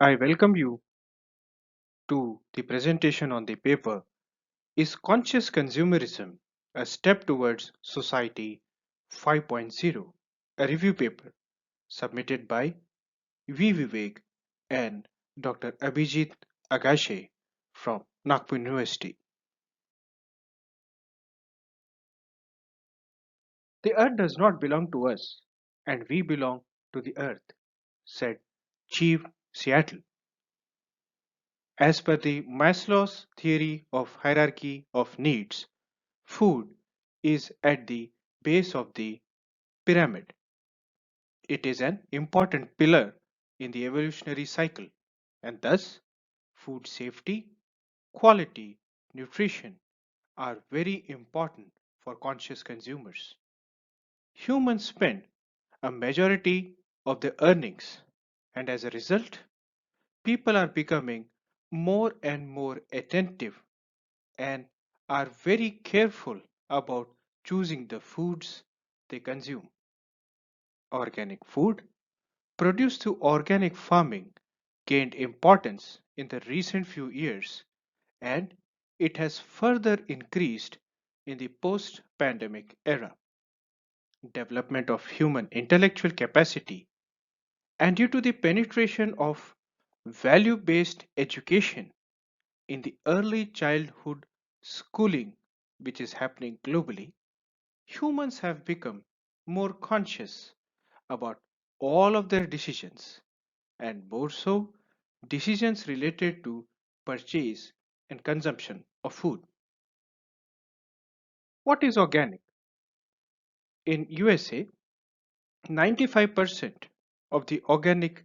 I welcome you to the presentation on the paper Is Conscious Consumerism a Step Towards Society 5.0? A review paper submitted by Vivek and Dr. Abhijit Agashe from Nagpur University. The earth does not belong to us, and we belong to the earth, said Chief Seattle. As per the Maslow's theory of hierarchy of needs, food is at the base of the pyramid. It is an important pillar in the evolutionary cycle, and thus, food safety, quality, nutrition are very important for conscious consumers. Humans spend a majority of their earnings, and as a result, people are becoming more and more attentive and are very careful about choosing the foods they consume. Organic food produced through organic farming gained importance in the recent few years and it has further increased in the post pandemic era. Development of human intellectual capacity and due to the penetration of value based education in the early childhood schooling which is happening globally, humans have become more conscious about all of their decisions and more so decisions related to purchase and consumption of food. What is organic? In USA, 95% of the organic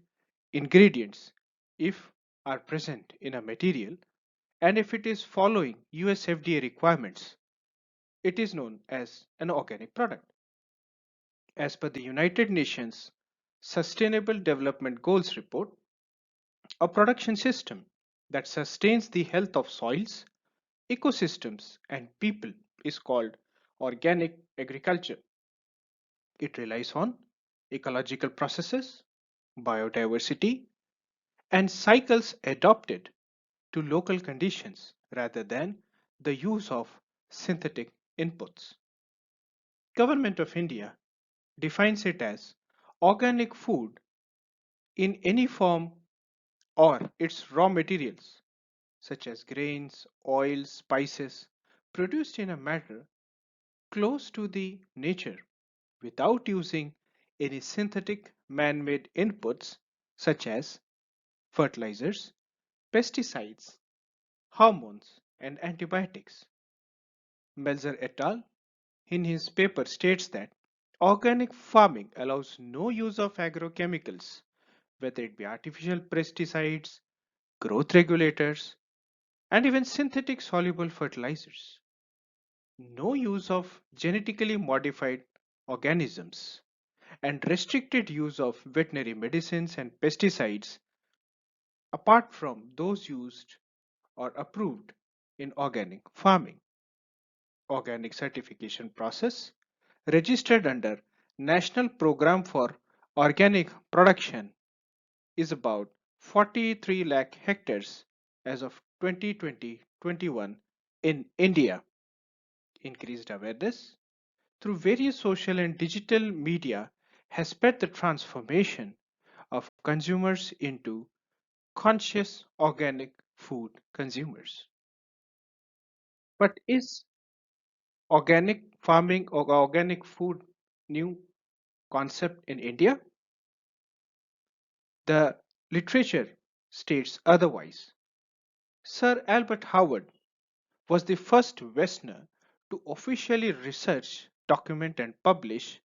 ingredients if are present in a material and if it is following US FDA requirements, it is known as an organic product. As per the United Nations Sustainable Development Goals report, a production system that sustains the health of soils, ecosystems, and people is called organic agriculture. It relies on ecological processes, biodiversity, and cycles adapted to local conditions rather than the use of synthetic inputs. Government of India defines it as organic food in any form or its raw materials such as grains, oils, spices produced in a manner close to the nature without using any synthetic man-made inputs such as fertilizers, pesticides, hormones, and antibiotics. Melzer et al. In his paper states that organic farming allows no use of agrochemicals, whether it be artificial pesticides, growth regulators, and even synthetic soluble fertilizers. No use of genetically modified organisms, and restricted use of veterinary medicines and pesticides apart from those used or approved in organic farming. Organic certification process registered under National Program for Organic Production is about 43 lakh hectares as of 2020-21 in India. Increased awareness through various social and digital media has sped the transformation of consumers into conscious organic food consumers. But is organic farming or organic food new concept in India? The literature states otherwise. Sir Albert Howard was the first Westerner to officially research, document, and publish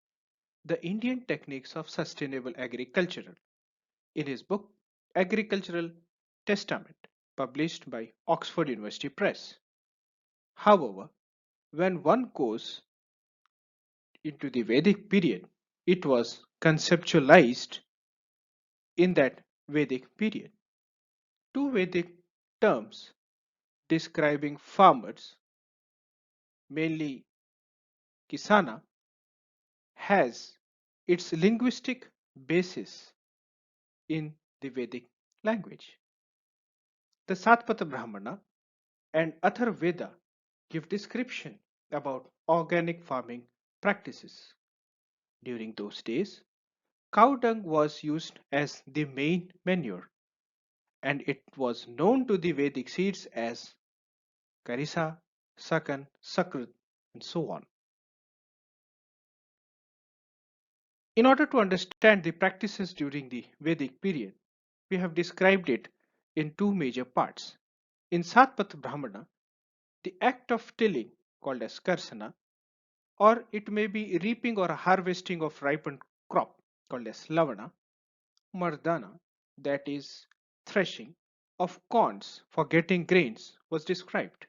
the Indian techniques of sustainable agriculture in his book Agricultural Testament, published by Oxford University Press. However, when one goes into the Vedic period, it was conceptualized in that Vedic period. Two Vedic terms describing farmers, mainly Kisana, has its linguistic basis in the Vedic language. The Satpatha Brahmana and Atharvaveda give description about organic farming practices. During those days, cow dung was used as the main manure, and it was known to the Vedic seeds as Karisa, Sakan, Sakrit, and so on. In order to understand the practices during the Vedic period, we have described it in two major parts. In Satpat Brahmana, the act of tilling, called as Karsana, or it may be reaping or harvesting of ripened crop, called as Lavana, Mardana, that is threshing, of corns for getting grains, was described.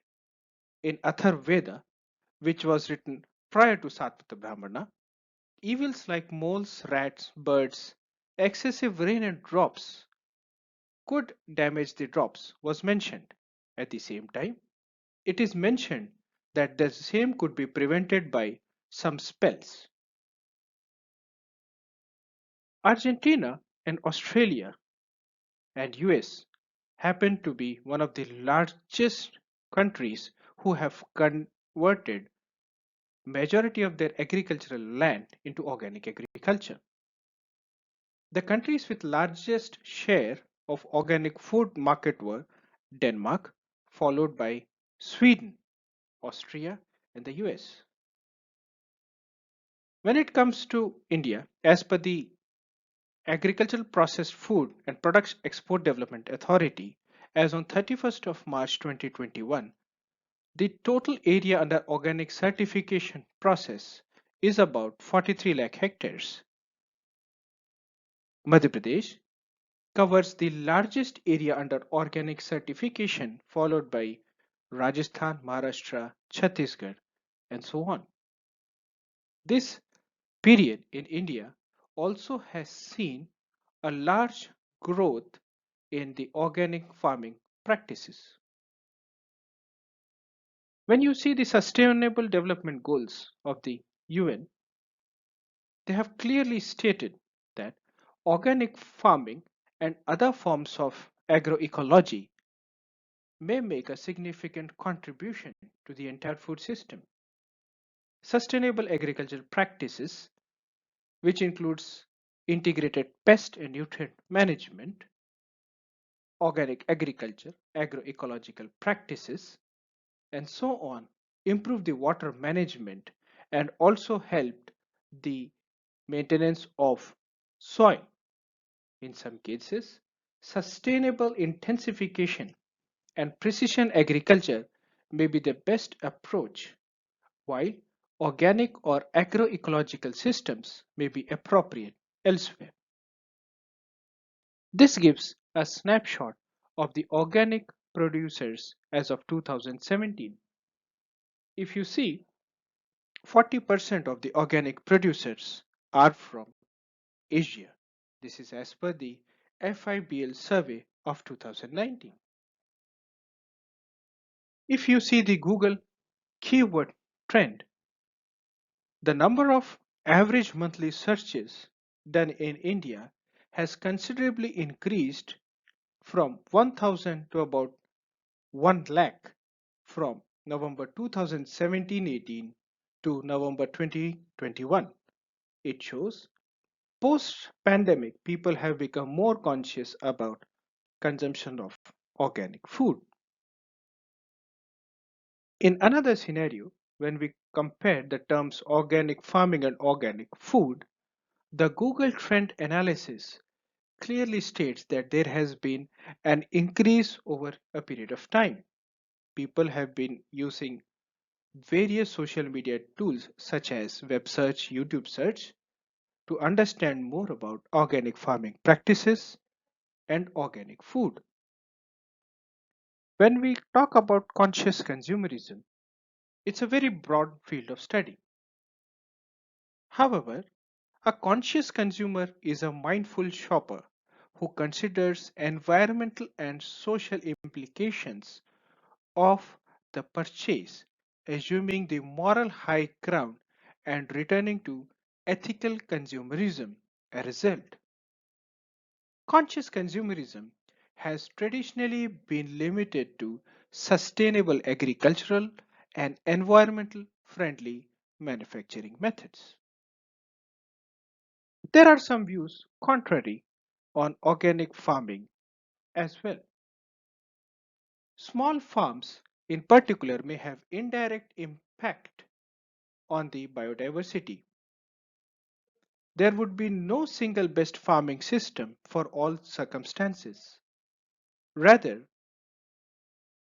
In Atharvaveda, which was written prior to Satpatha Brahmana, evils like moles, rats, birds, excessive rain and drops could damage the drops was mentioned. At the same time, it is mentioned that the same could be prevented by some spells. Argentina and Australia and US happen to be one of the largest countries who have converted majority of their agricultural land into organic agriculture. The countries with largest share of organic food market were Denmark, followed by Sweden, Austria, and the US. When it comes to India, as per the Agricultural Processed Food and Products Export Development Authority, as on 31st of March 2021, the total area under organic certification process is about 43 lakh hectares. Madhya Pradesh covers the largest area under organic certification, followed by Rajasthan, Maharashtra, Chhattisgarh, and so on. This period in India also has seen a large growth in the organic farming practices. When you see the Sustainable Development Goals of the UN, they have clearly stated that organic farming and other forms of agroecology may make a significant contribution to the entire food system. Sustainable agricultural practices, which includes integrated pest and nutrient management, organic agriculture, agroecological practices, and so on, improve the water management and also helped the maintenance of soil. In some cases, sustainable intensification and precision agriculture may be the best approach, while organic or agroecological systems may be appropriate elsewhere. This gives a snapshot of the organic producers as of 2017. If you see, 40% of the organic producers are from Asia. This is as per the FIBL survey of 2019. If you see the Google keyword trend, the number of average monthly searches done in India has considerably increased from 1000 to about 1 lakh from November 2017-18 to November 2021. It shows post pandemic people have become more conscious about consumption of organic food. In another scenario, when we compare the terms organic farming and organic food, the Google Trend Analysis clearly states that there has been an increase over a period of time. People have been using various social media tools such as web search, YouTube search to understand more about organic farming practices and organic food. When we talk about conscious consumerism, it's a very broad field of study. However, a conscious consumer is a mindful shopper who considers environmental and social implications of the purchase, assuming the moral high ground and returning to ethical consumerism a result. Conscious consumerism has traditionally been limited to sustainable agricultural and environmental friendly manufacturing methods. There are some views contrary on organic farming as well. Small farms, in particular, may have indirect impact on the biodiversity. There would be no single best farming system for all circumstances. Rather,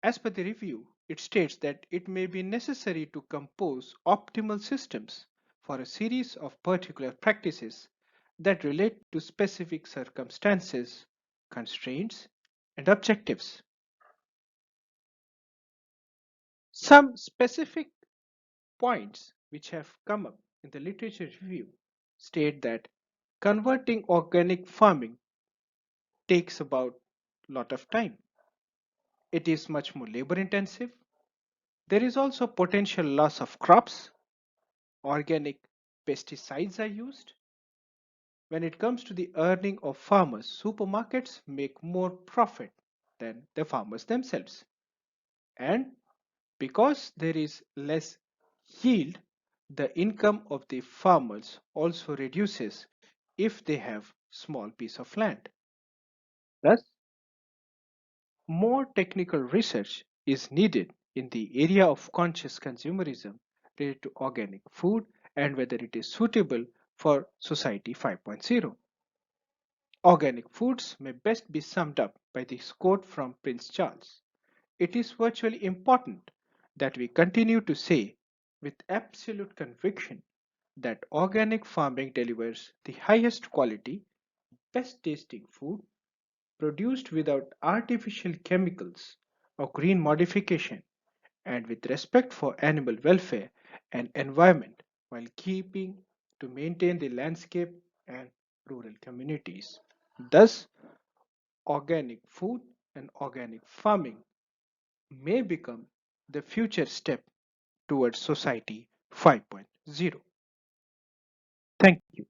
as per the review, it states that it may be necessary to compose optimal systems for a series of particular practices that relate to specific circumstances, constraints, and objectives. Some specific points which have come up in the literature review state that converting organic farming takes about a lot of time. It is much more labor intensive. There is also potential loss of crops. Organic pesticides are used. When it comes to the earning of farmers, supermarkets make more profit than the farmers themselves. And because there is less yield, the income of the farmers also reduces if they have small piece of land. Thus, more technical research is needed in the area of conscious consumerism related to organic food and whether it is suitable for Society 5.0. Organic foods may best be summed up by this quote from Prince Charles. It is virtually important that we continue to say with absolute conviction that organic farming delivers the highest quality, best tasting food produced without artificial chemicals or green modification and with respect for animal welfare and environment while keeping to maintain the landscape and rural communities. Thus, organic food and organic farming may become the future step towards Society 5.0. Thank you.